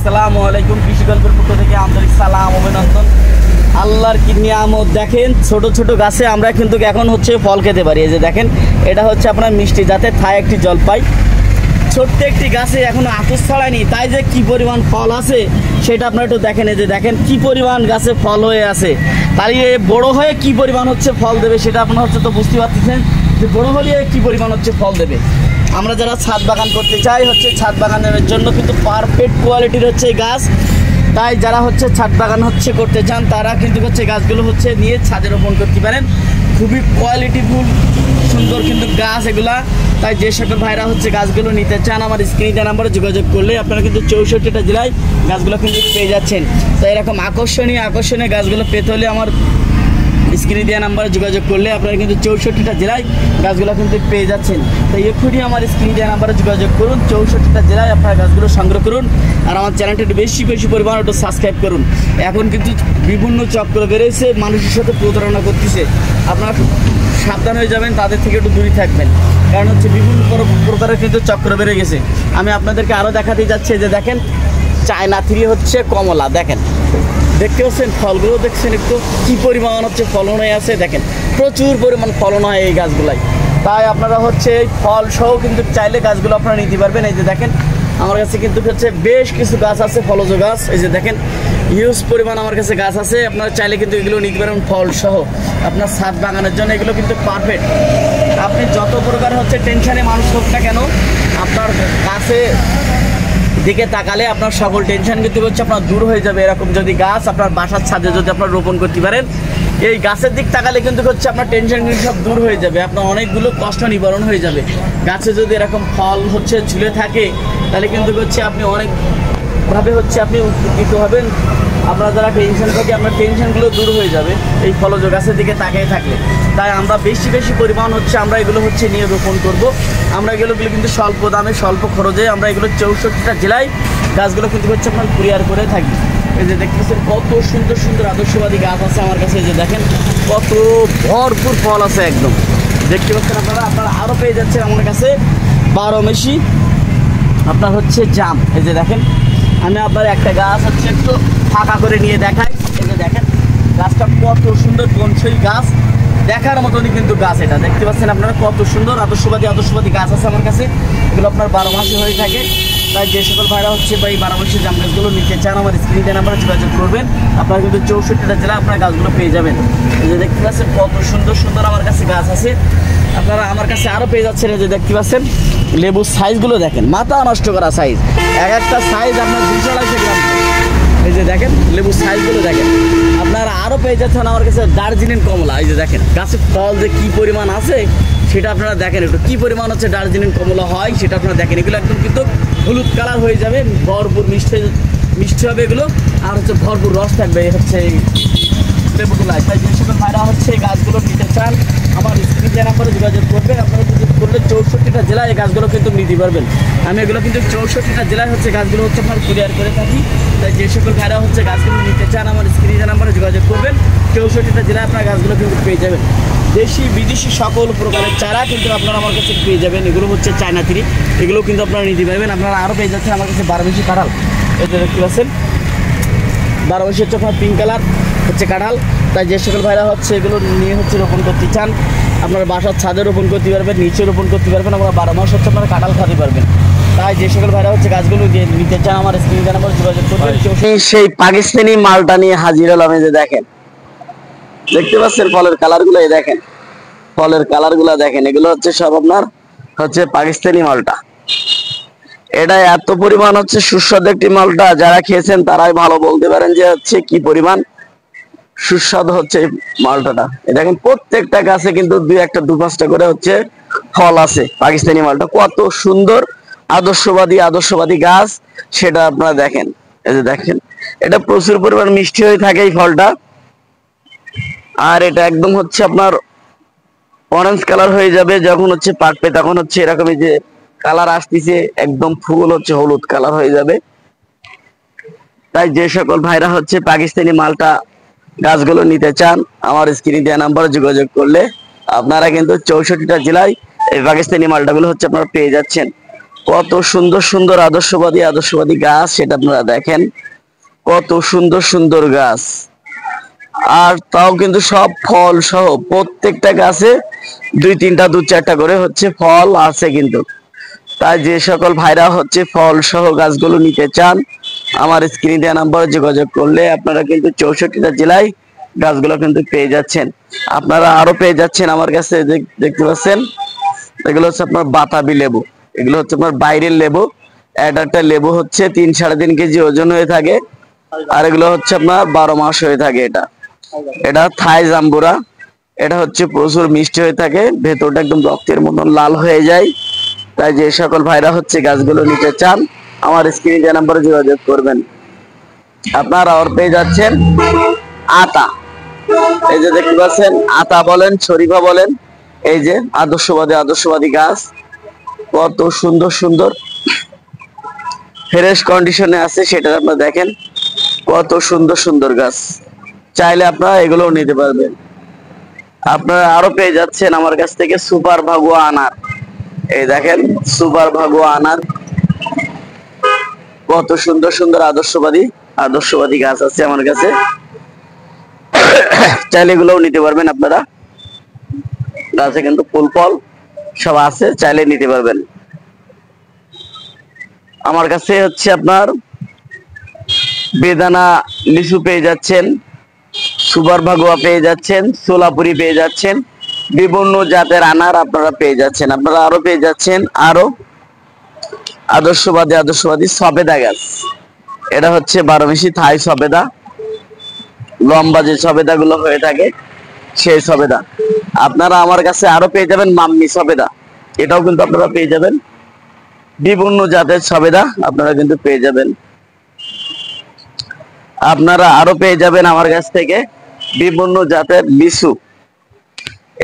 আসসালামু আলাইকুম। কৃষি গল্পের পক্ষ থেকে আন্তরিক সালাম অভিনন্দন। আল্লাহর কি নিয়ামত দেখেন, ছোট ছোট গাছে আমরা কিন্তু এখন হচ্ছে ফল খেতে পারি। এই যে দেখেন, এটা হচ্ছে আপনার মিষ্টি জাতের থাই একটি জলপাই। ছোট্ট একটি গাছে এখনো আতস ছড়ায়নি, তাই যে কি পরিমাণ ফল আছে সেটা আপনারা একটু দেখেন। এই যে দেখেন কি পরিমাণ গাছে ফল হয়ে আছে, তাই বড় হয়ে কি পরিমাণ হচ্ছে ফল দেবে সেটা আপনারা হচ্ছে তো বুঝতে পারতেছেন যে বড় হলে কি পরিমাণ হচ্ছে ফল দেবে। আমরা যারা ছাদ বাগান করতে চাই হচ্ছে ছাদ বাগানের জন্য কিন্তু পারফেক্ট কোয়ালিটির হচ্ছে গাছ, তাই যারা হচ্ছে ছাদ বাগান হচ্ছে করতে চান তারা কিন্তু হচ্ছে গাছগুলো হচ্ছে নিয়ে ছাদে রোপণ করতে পারেন। খুবই কোয়ালিটিফুল সুন্দর কিন্তু গাছ এগুলা। তাই যে সকল ভাইরা হচ্ছে গাছগুলো নিতে চান আমার স্ক্রিনে নাম্বারে যোগাযোগ করলে আপনারা কিন্তু 64টা জেলায় গাছগুলো কিন্তু পেয়ে যাচ্ছেন। তো এরকম আকর্ষণীয় গাছগুলো পেতে হলে আমার স্ক্রিনে দেওয়া নাম্বারে যোগাযোগ করলে আপনারা কিন্তু 64টা জেলায় গাছগুলো কিন্তু পেয়ে যাচ্ছেন। তাই এক্ষুনি আমার স্ক্রিনে দেওয়া নাম্বারে যোগাযোগ করুন, 64টা জেলায় আপনারা গাছগুলো সংগ্রহ করুন। আর আমার চ্যানেলটা একটু বেশি পরিমাণে একটু সাবস্ক্রাইব করুন। এখন কিন্তু বিভিন্ন চক্র বেড়েছে, মানুষের সাথে প্রতারণা করতেছে, আপনারা সাবধান হয়ে যাবেন, তাদের থেকে একটু দূরে থাকবেন। কারণ হচ্ছে বিভিন্ন প্রকারের কিন্তু চক্র বেড়ে গেছে। আমি আপনাদেরকে আরও দেখাতে যাচ্ছি যে দেখেন চায়না থ্রি হচ্ছে কমলা, দেখেন দেখতে পাচ্ছেন ফলগুলো, দেখছেন একটু কি পরিমাণ হচ্ছে ফলন হয়ে আছে। দেখেন প্রচুর পরিমাণ ফলন হয় এই গাছগুলাই। তাই আপনারা হচ্ছে এই ফল সহ কিন্তু চাইলে গাছগুলো আপনারা নিতে পারবেন। এই যে দেখেন আমার কাছে কিন্তু হচ্ছে বেশ কিছু গাছ আছে, ফলজ গাছ। এই যে দেখেন হিউজ পরিমাণ আমার কাছে গাছ আছে, আপনারা চাইলে কিন্তু এগুলো নিতে পারেন ফল সহ। আপনার ছাদ বাগানের জন্য এগুলো কিন্তু পারফেক্ট। আপনি যত প্রকার হচ্ছে টেনশনে মানুষ হোক না কেন, আপনার গাছে দিকে তাকালে আপনার সকল টেনশন কিন্তু হচ্ছে আপনার দূর হয়ে যাবে। এরকম যদি গাছ আপনার বাসার ছাদে যদি আপনার রোপণ করতে পারেন, এই গাছের দিক তাকালে কিন্তু হচ্ছে আপনার টেনশন কিন্তু সব দূর হয়ে যাবে, আপনার অনেকগুলো কষ্ট নিবারণ হয়ে যাবে। গাছে যদি এরকম ফল হচ্ছে ঝুলে থাকে তাহলে কিন্তু হচ্ছে আপনি অনেকভাবে হচ্ছে আপনি উপকৃত হবেন। আপনারা যারা টেনশন থাকে আপনার টেনশনগুলো দূর হয়ে যাবে এই ফলজ গাছের দিকে তাকিয়ে থাকলে। তাই আমরা বেশি পরিমাণ হচ্ছে আমরা এগুলো হচ্ছে নিয়ে রোপণ করব। আমরা এগুলো কিন্তু স্বল্প দামে স্বল্প খরচে আমরা এগুলো 64টা জেলায় গাছগুলো কিন্তু হচ্ছে আপনার কুরিয়ার করে থাকি। এই যে দেখতেছেন কত সুন্দর আদর্শবাদী গাছ আছে আমার কাছে। এই যে দেখেন কত ভরপুর ফল আছে একদম, দেখতে পাচ্ছেন আপনারা আরও পেয়ে যাচ্ছেন আমার কাছে 12 মাসি আপনার হচ্ছে জাম। এই যে দেখেন আমি আপনার একটা গাছ হচ্ছে একটু ফাঁকা করে নিয়ে দেখাই। এই যে দেখেন গাছটা কত সুন্দর বনসাই গাছ, দেখার মতনই কিন্তু গাছ। এটা দেখতে পাচ্ছেন আপনারা কত সুন্দর আদর্শবাদী গাছ আছে আমার কাছে। এগুলো আপনার 12 মাসে হয়ে থাকে। তাই যে সকল ভাইরা হচ্ছে বা এই 12 মাসের জাম গাছগুলো নিতে চান আমার স্ক্রিনে নাম্বারে যোগাযোগ করবেন। আপনারা কিন্তু 64টা জেলা আপনার গাছগুলো পেয়ে যাবেন। এই যে দেখতে পাচ্ছেন কত সুন্দর আমার কাছে গাছ আছে। আপনারা আমার কাছে আরও পেয়ে যাচ্ছেন। এই যে দেখতে পাচ্ছেন লেবুর সাইজগুলো দেখেন, মাথা নষ্ট করা সাইজ, একটা সাইজ আপনার 200 গ্রাম। এই যে দেখেন লেবুর সাইজগুলো দেখেন। আপনারা আরও পেয়ে যাচ্ছেন আমার কাছে দার্জিলিং কমলা। এই যে দেখেন গাছে ফল যে কী পরিমাণ আছে সেটা আপনারা দেখেন, একটু কী পরিমাণ হচ্ছে দার্জিলিং কমলা হয় সেটা আপনারা দেখেন। এগুলো একদম কিন্তু হলুদ কালার হয়ে যাবে, ভরপুর মিষ্টি হবে এগুলো, আর হচ্ছে ভরপুর রস থাকবে হচ্ছে এই লেবুগুলায়। তাই যে সকল ভাইরা হচ্ছে এই গাছগুলো নিতে চান আমার স্ক্রিনে নাম্বারে যোগাযোগ করবেন। আপনারা যোগাযোগ করলে 64টা জেলায় এই গাছগুলো কিন্তু নিতে পারবেন। আমি এগুলো কিন্তু 64টা জেলায় হচ্ছে গাছগুলো হচ্ছে আপনার কুরিয়ার করে থাকি। তাই যে সকল ভাইরা হচ্ছে গাছগুলো নিতে চান আমার স্ক্রিনে নাম্বারে যোগাযোগ করবেন। 64টা জেলায় আপনার গাছগুলো কিন্তু পেয়ে যাবেন। দেশি বিদেশি সকল প্রকারের চারা কিন্তু আপনারা আমার কাছে পেয়ে যাবেন। এগুলো হচ্ছে চায়না থ্রি, এগুলো কিন্তু আপনারা নিতে পারবেন। আপনারা আরও পেয়ে যাচ্ছেন আমার কাছে 12 মাসি কাঁঠাল। এটা দেখতে পাচ্ছেন 12 মাসি হচ্ছে আপনার পিঙ্ক কালার হচ্ছে কাঁঠাল। তাই যে সকল ভাইরা হচ্ছে এগুলো নিয়ে হচ্ছে রোপণ করতে চান আপনার বাসার ছাদে রোপণ করতে পারবেন, নিচে রোপণ করতে পারবেন, আমরা 12 মাস হচ্ছে আপনারা কাঁঠাল খাতে পারবেন। তাই যে সকল ভাইরা হচ্ছে গাছগুলো নিতে চান আমার স্ক্রিনে নাম্বারে যোগাযোগ করবেন। সেই পাকিস্তানি মালটা নিয়ে হাজির হলাম। এই যে দেখেন দেখতে পাচ্ছেন ফলের কালারগুলো, এই দেখেন ফলের কালারগুলো দেখেন, এগুলো হচ্ছে সব আপনার হচ্ছে পাকিস্তানি মালটা। এটা এত পরিমাণ হচ্ছে সুস্বাদু একটি মালটা, যারা খেয়েছেন তারাই ভালো বলতে পারেন যে হচ্ছে কি পরিমাণ সুস্বাদু হচ্ছে এই মালটাটা। দেখেন প্রত্যেকটা গাছে কিন্তু 2-1-2-5টা করে হচ্ছে ফল আছে। পাকিস্তানি মালটা কত সুন্দর আদর্শবাদী গাছ সেটা আপনারা দেখেন। এই যে দেখেন এটা প্রচুর পরিমাণ মিষ্টি হয়ে থাকে এই ফলটা, আর এটা একদম হচ্ছে আপনার অরেঞ্জ কালার হয়ে যাবে যখন হচ্ছে পাকবে, তখন হচ্ছে এরকম এই যে কালার আসতেছে, একদম ফুল হচ্ছে হলুদ কালার হয়ে যাবে। তাই যে সকল ভাইরা হচ্ছে পাকিস্তানি মালটা গাছগুলো নিতে চান আমার স্ক্রিনে দেওয়া নাম্বারে যোগাযোগ করলে আপনারা কিন্তু 64টা জেলায় এই পাকিস্তানি মালটাগুলো হচ্ছে আপনারা পেয়ে যাচ্ছেন। কত সুন্দর সুন্দর আদর্শবাদী গাছ সেটা আপনারা দেখেন, কত সুন্দর সুন্দর গাছ। আর তাও কিন্তু সব ফল সহ, প্রত্যেকটা গাছে দুই তিনটা দু চারটা করে হচ্ছে ফল আছে কিন্তু। তাই যে সকল ভাইরা হচ্ছে ফল সহ গাছগুলো নিতে চান, আমার স্ক্রিনে দেওয়া নাম্বারে যোগাযোগ করলে আপনারা কিন্তু 64টা জেলায় গাছগুলো কিন্তু পেয়ে যাচ্ছেন। আপনারা আরো পেয়ে যাচ্ছেন আমার কাছে, দেখতে পাচ্ছেন এগুলো হচ্ছে আপনার বাতাবি লেবু। এগুলো হচ্ছে আপনার বাইরের লেবু। একটা লেবু হচ্ছে 3-3.5 কেজি ওজন হয়ে থাকে, আর এগুলো হচ্ছে আপনার 12 মাস হয়ে থাকে। এটা থাই জাম্বুরা। এটা হচ্ছে প্রচুর মিষ্টি হয়ে থাকে, ভেতরটা একদম রক্তের মতন লাল হয়ে যায়। তাই যে সকল ভাইরা হচ্ছে গাছগুলো নিতে চান, আমার স্ক্রিনে যে নাম্বারে যোগাযোগ করবেন। আপনারা আর পেয়ে যাচ্ছেন আতা। এই যে দেখতে পাচ্ছেন, আতা বলেন, শরীফা বলেন, এই যে আদর্শবাদী গাছ, কত সুন্দর সুন্দর ফ্রেশ কন্ডিশনে আছে সেটা আপনারা দেখেন, কত সুন্দর সুন্দর গাছ। চাইলে আপনারা এগুলো নিতে পারবেন। আপনারা আরো পেয়ে যাচ্ছেন আমার কাছ থেকে সুপার ভাগুয়া আনার। এই দেখেন সুপার ভাগুয়া আনার, কত সুন্দর সুন্দর আদর্শবাদী গাছ আছে আমার কাছে। চাইলে এগুলোও নিতে পারবেন আপনারা। গাছে কিন্তু ফুল ফল সব আছে, চাইলে নিতে পারবেন। আমার কাছে হচ্ছে আপনার বেদানা লিচু পেয়ে যাচ্ছেন, সুপার ভাগুয়া পেয়ে যাচ্ছেন, সোলাপুরি পেয়ে যাচ্ছেন, বিভিন্ন জাতের আনার আপনারা পেয়ে যাচ্ছেন। আপনারা আরো পেয়ে যাচ্ছেন আরো আদর্শবাদী সবেদা গাছ। এটা হচ্ছে 12 মাসি থাই সবেদা, লম্বা যে সবেদা গুলো হয়ে থাকে সেই সবেদা। আপনারা আমার কাছে আরো পেয়ে যাবেন মাম্মি সবেদা। এটাও কিন্তু আপনারা পেয়ে যাবেন, বিভিন্ন জাতের সবেদা আপনারা কিন্তু পেয়ে যাবেন। আপনারা আরো পেয়ে যাবেন আমার কাছ থেকে বিভিন্ন জাতের লিচু।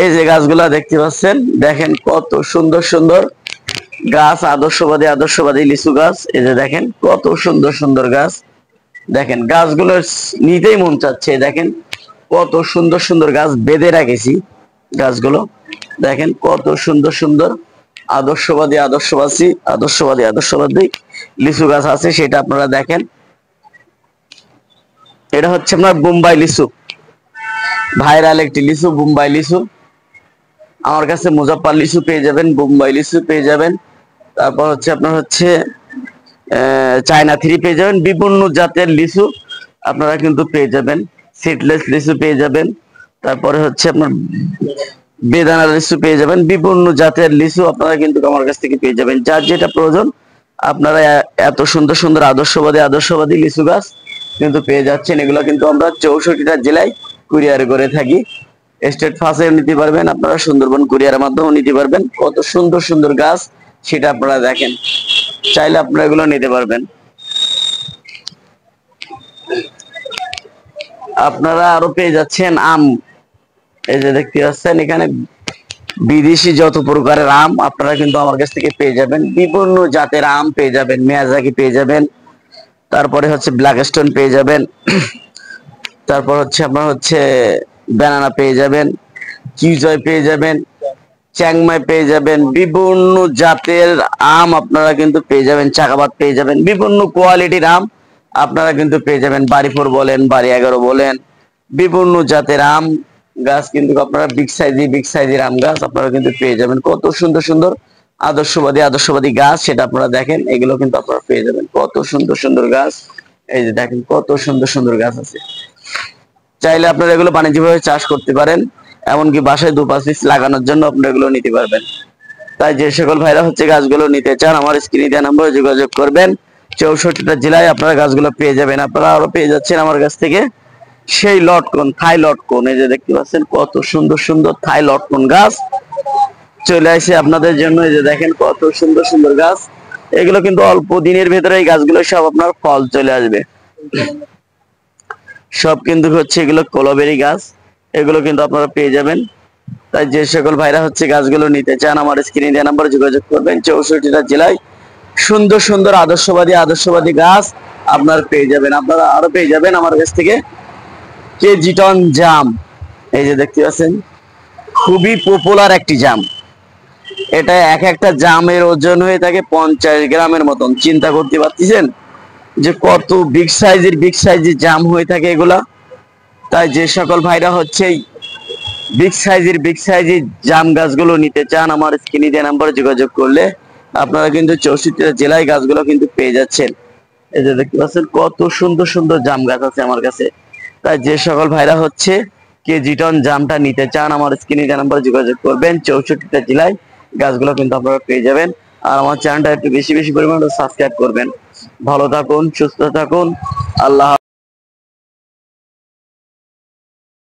এই যে গাছগুলা দেখতে পাচ্ছেন, দেখেন কত সুন্দর সুন্দর গাছ, আদর্শবাদী লিচু গাছ। এই যে দেখেন কত সুন্দর সুন্দর গাছ, দেখেন গাছগুলো নিতেই মন চাচ্ছে। দেখেন কত সুন্দর সুন্দর গাছ বেঁধে রাখেছি, গাছগুলো দেখেন কত সুন্দর সুন্দর আদর্শবাদী লিচু গাছ আছে সেটা আপনারা দেখেন। এটা হচ্ছে আপনার বোম্বাই লিচু, ভাইরাল একটি লিচু, বোম্বাই লিচু। আমার কাছে মুজাফফর লিচু পেয়ে যাবেন, বোম্বাই লিচু পেয়ে যাবেন, তারপর হচ্ছে আপনার হচ্ছে চায়না 3 পেয়ে যাবেন। বিভিন্ন জাতের লিচু আপনারা কিন্তু পেয়ে যাবেন, সিডলেস লিচু পেয়ে যাবেন, তারপরে হচ্ছে আপনার বেদানা লিচু পেয়ে যাবেন। বিভিন্ন জাতের লিচু আপনারা কিন্তু আমার কাছ থেকে পেয়ে যাবেন, যার যেটা প্রয়োজন আপনারা এত সুন্দর সুন্দর আদর্শবাদী লিচু গাছ কিন্তু পেয়ে যাচ্ছেন। এগুলো কিন্তু আমরা 64টা জেলায় কুরিয়ার করে থাকি। স্টেট ফার্স্টে নিতে পারবেন আপনারা, সুন্দরবন কুরিয়ারের মাধ্যমে নিতে পারবেন। কত সুন্দর সুন্দর গাছ সেটা আপনারা দেখেন, চাইলে আপনারা এগুলো নিতে পারবেন। আপনারা আরো পেয়ে যাচ্ছেন আম। এই যে দেখতে পাচ্ছেন এখানে বিদেশি যত প্রকারের আম আপনারা কিন্তু আমার কাছ থেকে পেয়ে যাবেন। বিভিন্ন জাতের আম পেয়ে যাবেন, মিয়াজাকি পেয়ে যাবেন, তারপরে হচ্ছে ব্ল্যাক স্টোন পেয়ে যাবেন, তারপর হচ্ছে আপনার হচ্ছে ব্যানানা পেয়ে যাবেন, কিউজয় পেয়ে যাবেন, চ্যাংমাই পেয়ে যাবেন। বিভিন্ন জাতের আম আপনারা কিন্তু পেয়ে যাবেন, চাকাবাদ পেয়ে যাবেন, বিভিন্ন কোয়ালিটির আম আপনারা কিন্তু পেয়ে যাবেন। বাড়ি 4 বলেন, বাড়ি 11 বলেন, বিভিন্ন জাতের আম গাছ কিন্তু আপনারা বিগ সাইজের আম গাছ আপনারা কিন্তু পেয়ে যাবেন। কত সুন্দর সুন্দর আদর্শবাদী গাছ সেটা আপনারা দেখেন, এগুলো কিন্তু আপনারা পেয়ে যাবেন। কত সুন্দর সুন্দর গাছ, এই যে দেখেন কত সুন্দর সুন্দর গাছ আছে। চাইলে আপনারা এগুলো বাণিজ্যিকভাবে চাষ করতে পারেন, এমনকি বাসায় 2-5 পিস লাগানোর জন্য আপনারা এগুলো নিতে পারবেন। তাই যে সকল ভাইরা হচ্ছে গাছগুলো নিতে চান আমার স্ক্রিনে দেওয়া নম্বরে যোগাযোগ করবেন। 64টা জেলায় আপনারা গাছগুলো পেয়ে যাবেন। আপনারা আরো পেয়ে যাচ্ছেন আমার কাছ থেকে সেই লটকন, থাই লটকন। এই যে দেখতে পাচ্ছেন কত সুন্দর সুন্দর থাই লটকন গাছ চলে আসে আপনাদের জন্য। এই যে দেখেন কত সুন্দর সুন্দর গাছ, এগুলো কিন্তু অল্প দিনের ভেতরে এই গাছগুলো সব আপনার ফল চলে আসবে। সব কিন্তু হচ্ছে এগুলো কলাবেরি গাছ, এগুলো কিন্তু আপনারা পেয়ে যাবেন। তাই যে সকল ভাইরা হচ্ছে গাছগুলো নিতে চান আমার স্ক্রিনে দেওয়া নাম্বারে যোগাযোগ করবেন। 64টা জেলায় সুন্দর সুন্দর আদর্শবাদী গাছ আপনারা পেয়ে যাবেন। আপনারা আরো পেয়ে যাবেন আমার কাছ থেকে কেজিটন জাম। এই যে দেখতে পাচ্ছেন খুবই পপুলার একটি জাম, এটা এক একটা জামের ওজন হয়ে থাকে 50 গ্রামের মতন। চিন্তা করতে পারতেছেন যে কত বিগ সাইজের জাম হয়ে থাকে এগুলা। তাই যে সকল ভাইরা হচ্ছে বিগ সাইজের জাম গাছগুলো নিতে চান, আমার স্ক্রিনে দেওয়া নাম্বারে যোগাযোগ করলে আপনারা কিন্তু 64টা জেলায় গাছগুলো কিন্তু পেয়ে যাচ্ছেন। এই যে দেখতে পাচ্ছেন কত সুন্দর সুন্দর জাম গাছ আছে আমার কাছে। তাই যে সকল ভাইরা হচ্ছে কেজি টন জামটা নিতে চান, আমার স্ক্রিনে দেওয়া নাম্বারে যোগাযোগ করবেন। 64টা জেলায় গাছগুলো কিন্তু আপনারা পেয়ে যাবেন। আর আমার চ্যানেলটা একটু বেশি বেশি পরিমাণে সাবস্ক্রাইব করবেন। ভালো থাকুন, সুস্থ থাকুন, আল্লাহ।